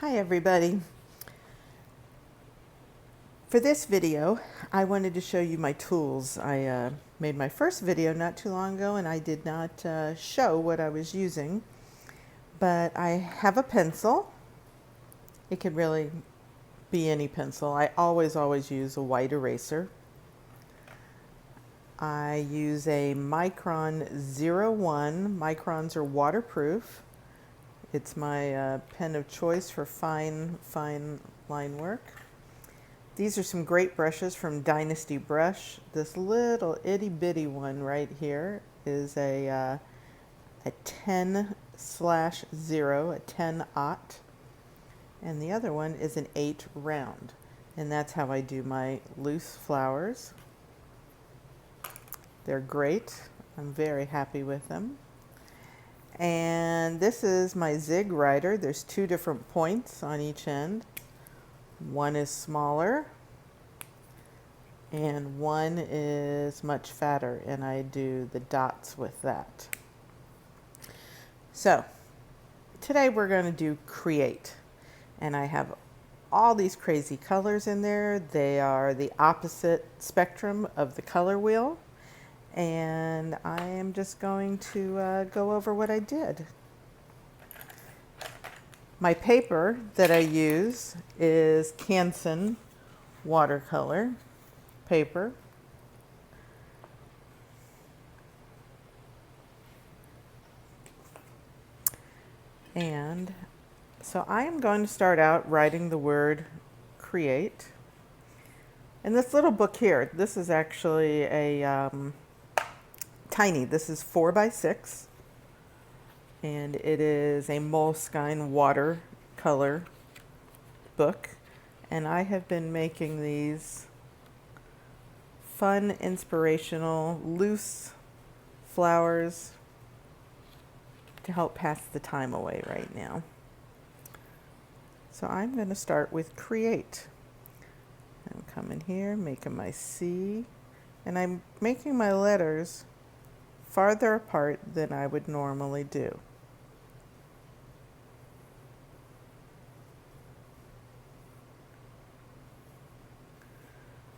Hi everybody. For this video, I wanted to show you my tools. I made my first video not too long ago and I did not show what I was using, but I have a pencil. It could really be any pencil. I always use a white eraser. I use a Micron 01. Microns are waterproof. It's my pen of choice for fine line work. These are some great brushes from Dynasty Brush. This little itty bitty one right here is a 10/0, a 10/0, and the other one is an 8 round. And that's how I do my loose flowers. They're great. I'm very happy with them. And this is my Zig Writer. There's two different points on each end. One is smaller and one is much fatter, and I do the dots with that. So today we're going to do Create, and I have all these crazy colors in there. They are the opposite spectrum of the color wheel, and I am just going to go over what I did. My paper that I use is Canson watercolor paper. And so I am going to start out writing the word create. And this little book here, this is actually a tiny, this is 4x6. And it is a Moleskine watercolor book. And I have been making these fun, inspirational, loose flowers to help pass the time away right now. So I'm going to start with Create. I'm coming here, making my C, and I'm making my letters farther apart than I would normally do.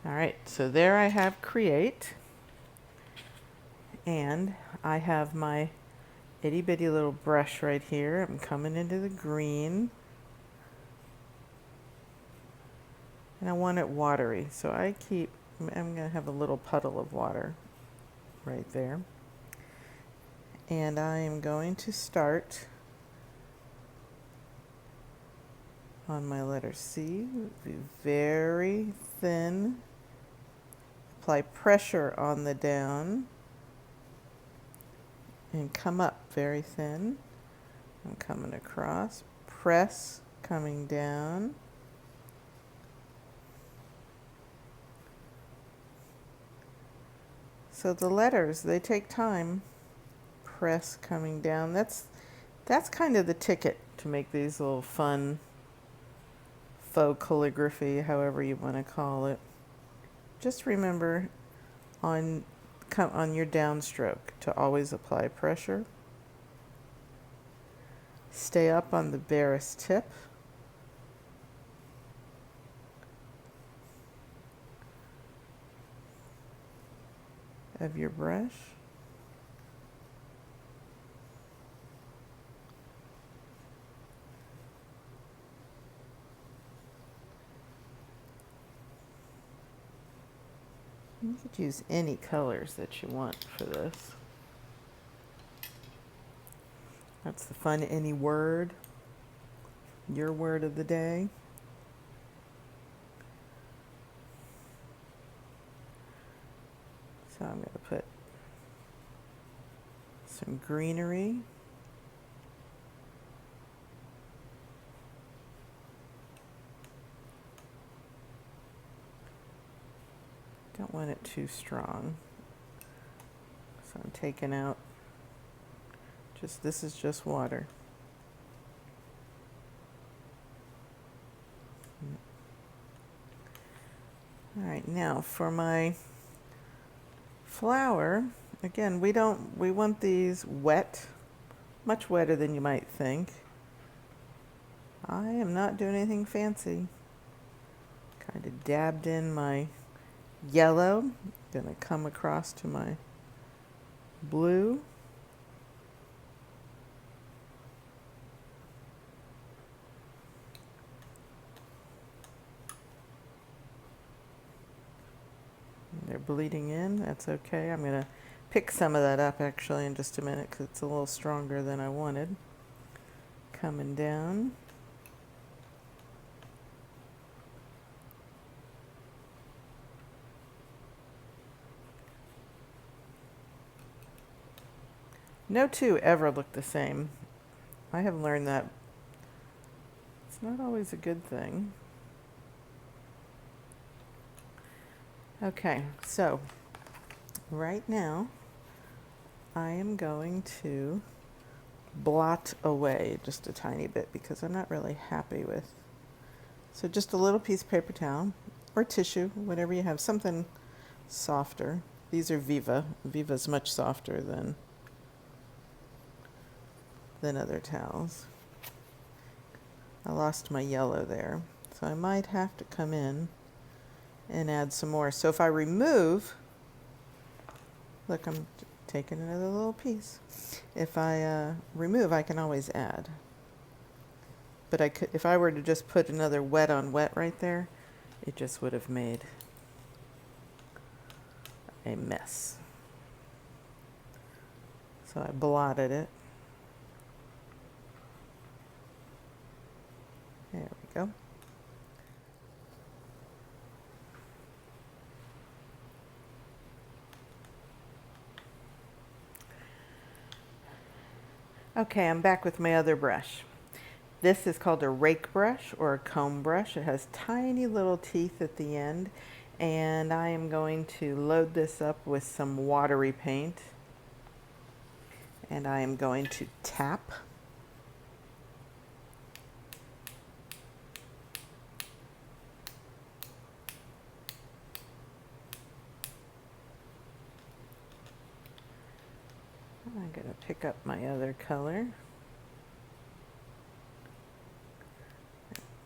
All right, so there I have Create, and I have my itty bitty little brush right here. I'm coming into the green, and I want it watery, so I'm gonna have a little puddle of water right there. And I am going to start on my letter C, be very thin. Apply pressure on the down and come up very thin. I'm coming across, press, coming down. So the letters, they take time. Press, coming down. That's kind of the ticket to make these little fun faux calligraphy, however you want to call it. Just remember on your downstroke to always apply pressure. Stay up on the barest tip. Of your brush. You could use any colors that you want for this. That's the fun, any word, your word of the day. So I'm going to put some greenery. Don't want it too strong. So I'm taking out this is just water. All right, now for my flower, again, we want these wet, much wetter than you might think. I am not doing anything fancy. Kind of dabbed in my yellow. Gonna come across to my blue. They're bleeding in. That's okay. I'm gonna pick some of that up actually in just a minute because it's a little stronger than I wanted. Coming down. No two ever look the same. I have learned that it's not always a good thing. Okay, so right now I am going to blot away just a tiny bit because I'm not really happy with. So just a little piece of paper towel or tissue, whatever you have, something softer. These are Viva. Viva's much softer than other towels. I lost my yellow there, so I might have to come in and add some more. So if I remove, look, I'm taking another little piece. If I remove, I can always add. But I could, if I were to just put another wet on wet right there, it just would have made a mess. So I blotted it. There we go. Okay, I'm back with my other brush. This is called a rake brush or a comb brush. It has tiny little teeth at the end, and I am going to load this up with some watery paint, and I am going to tap. I'm going to pick up my other color.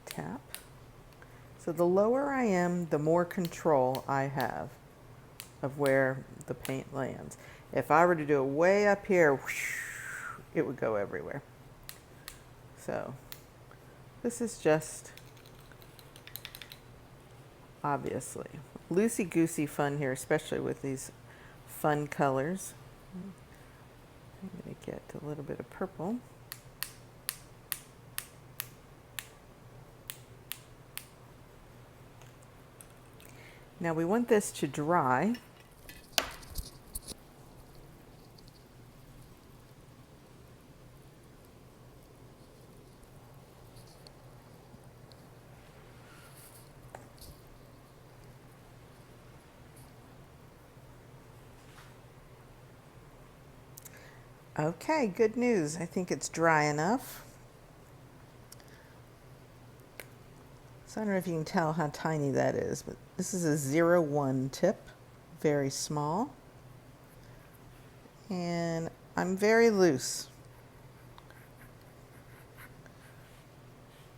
Tap. So the lower I am, the more control I have of where the paint lands. If I were to do it way up here, whoosh, it would go everywhere. So this is just obviously loosey-goosey fun here, especially with these fun colors. I'm going to get a little bit of purple. Now we want this to dry. Okay, good news. I think it's dry enough. So I don't know if you can tell how tiny that is, but this is a 0-1 tip, very small. And I'm very loose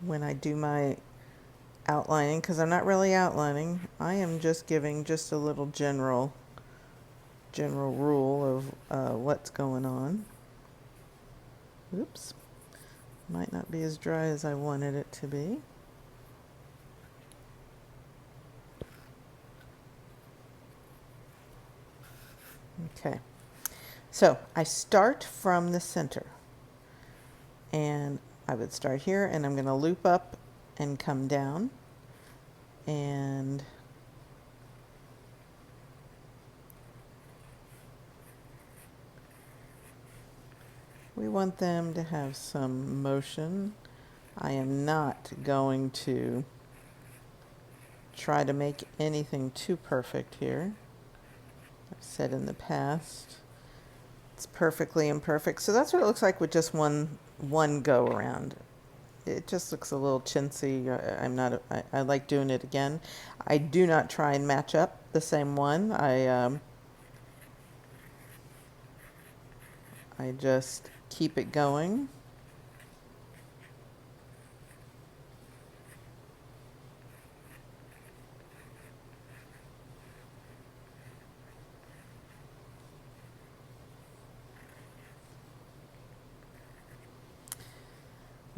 when I do my outlining because I'm not really outlining. I am just giving just a little general rule of what's going on. Oops. Might not be as dry as I wanted it to be. Okay. So I start from the center. And I would start here and I'm going to loop up and come down. And we want them to have some motion. I am not going to try to make anything too perfect here. I've said in the past, it's perfectly imperfect. So that's what it looks like with just one go around. It just looks a little chintzy. I like doing it again. I do not try and match up the same one. I just keep it going.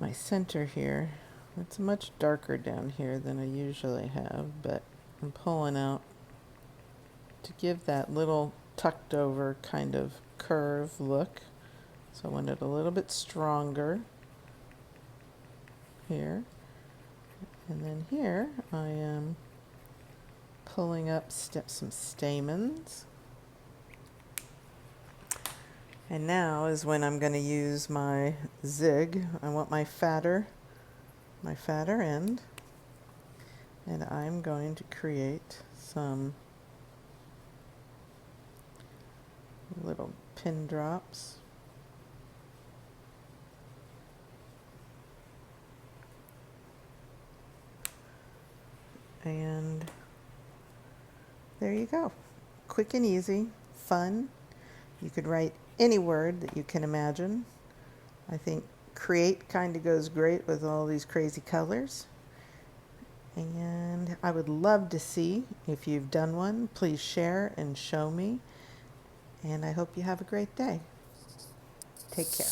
my center here. It's much darker down here than I usually have, but I'm pulling out to give that little tucked over kind of curve look. So I want it a little bit stronger here. And then here I am pulling up some stamens. And now is when I'm going to use my zig. I want my fatter end. And I'm going to create some little pin drops. And there you go. Quick and easy, fun. You could write any word that you can imagine. I think create kind of goes great with all these crazy colors. And I would love to see if you've done one. Please share and show me. And I hope you have a great day. Take care.